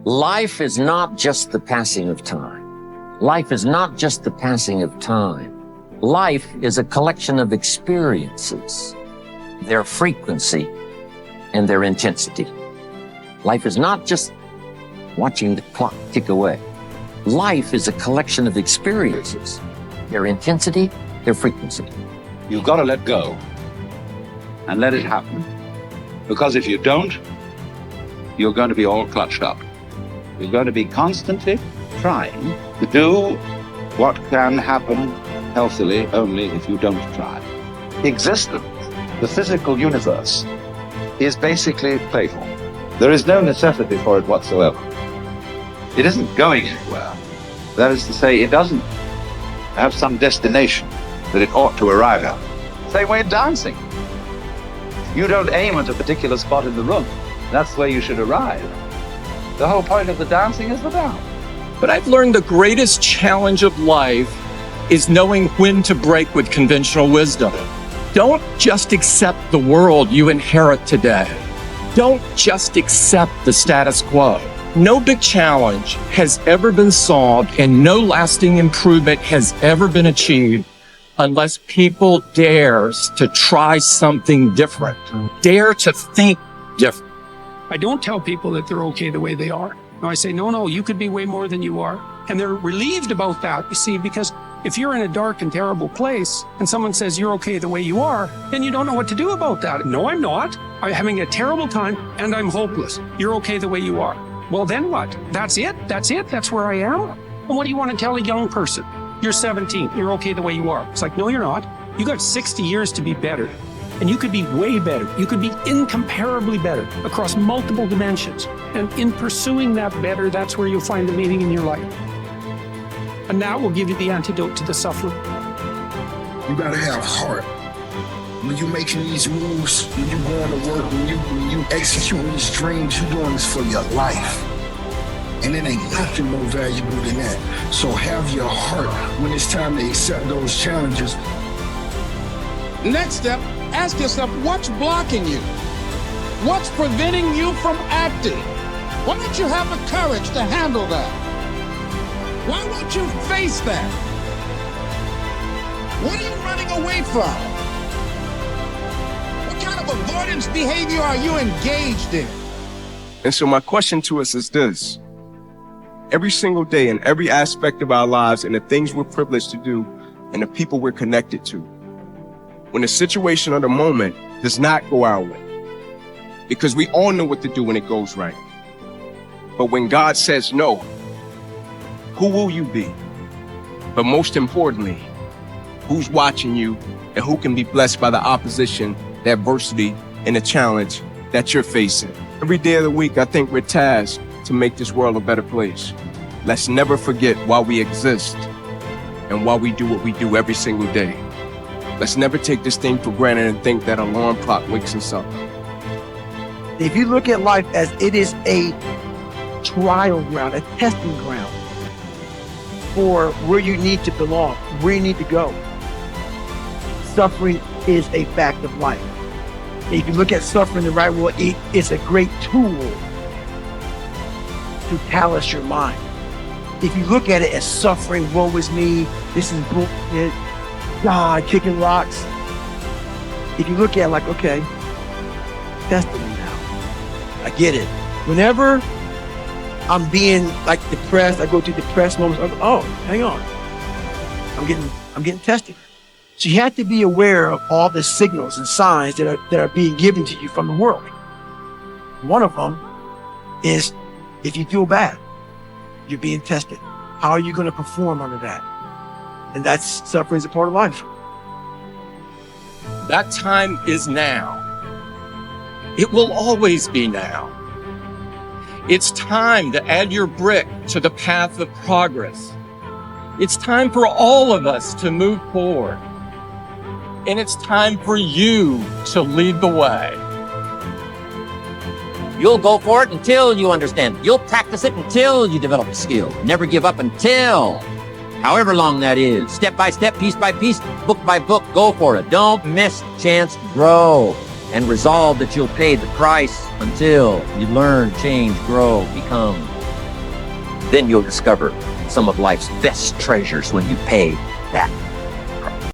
Life is not just the passing of time. Life is not just the passing of time. Life is a collection of experiences, their frequency and their intensity. Life is not just watching the clock tick away. Life is a collection of experiences, their intensity, their frequency. You've got to let go and let it happen. Because if you don't, you're going to be all clutched up. You're going to be constantly trying to do what can happen healthily only if you don't try. Existence, the physical universe, is basically playful. There is no necessity for it whatsoever. It isn't going anywhere. That is to say, it doesn't have some destination that it ought to arrive at. Same way dancing. You don't aim at a particular spot in the room. That's where you should arrive. The whole point of the dancing is the dance. But I've learned the greatest challenge of life is knowing when to break with conventional wisdom. Don't just accept the world you inherit today. Don't just accept the status quo. No big challenge has ever been solved and no lasting improvement has ever been achieved unless people dares to try something different, dare to think different. I don't tell people that they're okay the way they are. No, I say, no, you could be way more than you are. And they're relieved about that, you see, because if you're in a dark and terrible place and someone says you're okay the way you are, then you don't know what to do about that. No, I'm not. I'm having a terrible time and I'm hopeless. You're okay the way you are. Well, then what? That's it? That's where I am? And what do you want to tell a young person? You're 17. You're okay the way you are. It's like, no, you're not. You got 60 years to be better. And you could be way better. You could be incomparably better across multiple dimensions. And in pursuing that better, that's where you'll find the meaning in your life. And that will give you the antidote to the suffering. You gotta have heart. When you're making these moves, when you're going to work, when you executing these dreams, you're doing this for your life. And it ain't nothing more valuable than that. So have your heart when it's time to accept those challenges. Next step, ask yourself, what's blocking you? What's preventing you from acting? Why don't you have the courage to handle that? Why won't you face that? What are you running away from? What kind of avoidance behavior are you engaged in? And so my question to us is this. Every single day in every aspect of our lives and the things we're privileged to do and the people we're connected to, when the situation or the moment does not go our way, because we all know what to do when it goes right. But when God says no, who will you be? But most importantly, who's watching you and who can be blessed by the opposition, the adversity, and the challenge that you're facing? Every day of the week, I think we're tasked to make this world a better place. Let's never forget why we exist and why we do what we do every single day. Let's never take this thing for granted and think that alarm clock wakes us up. If you look at life as it is a trial ground, a testing ground for where you need to belong, where you need to go, suffering is a fact of life. If you look at suffering the right way, it's a great tool to callous your mind. If you look at it as suffering, woe is me, this is bullshit, God, kicking rocks. If you look at it like, okay, testing me now. I get it. Whenever I'm being like depressed, I go through depressed moments, I go, oh, hang on. I'm getting tested. So you have to be aware of all the signals and signs that are being given to you from the world. One of them is if you feel bad, you're being tested. How are you going to perform under that? And that's suffering is a part of life. That time is now. It will always be now. It's time to add your brick to the path of progress. It's time for all of us to move forward. And it's time for you to lead the way. You'll go for it until you understand it. You'll practice it until you develop a skill. Never give up until, however long that is. Step by step, piece by piece, book by book, go for it. Don't miss the chance to grow. And resolve that you'll pay the price until you learn, change, grow, become Then you'll discover some of life's best treasures when you pay that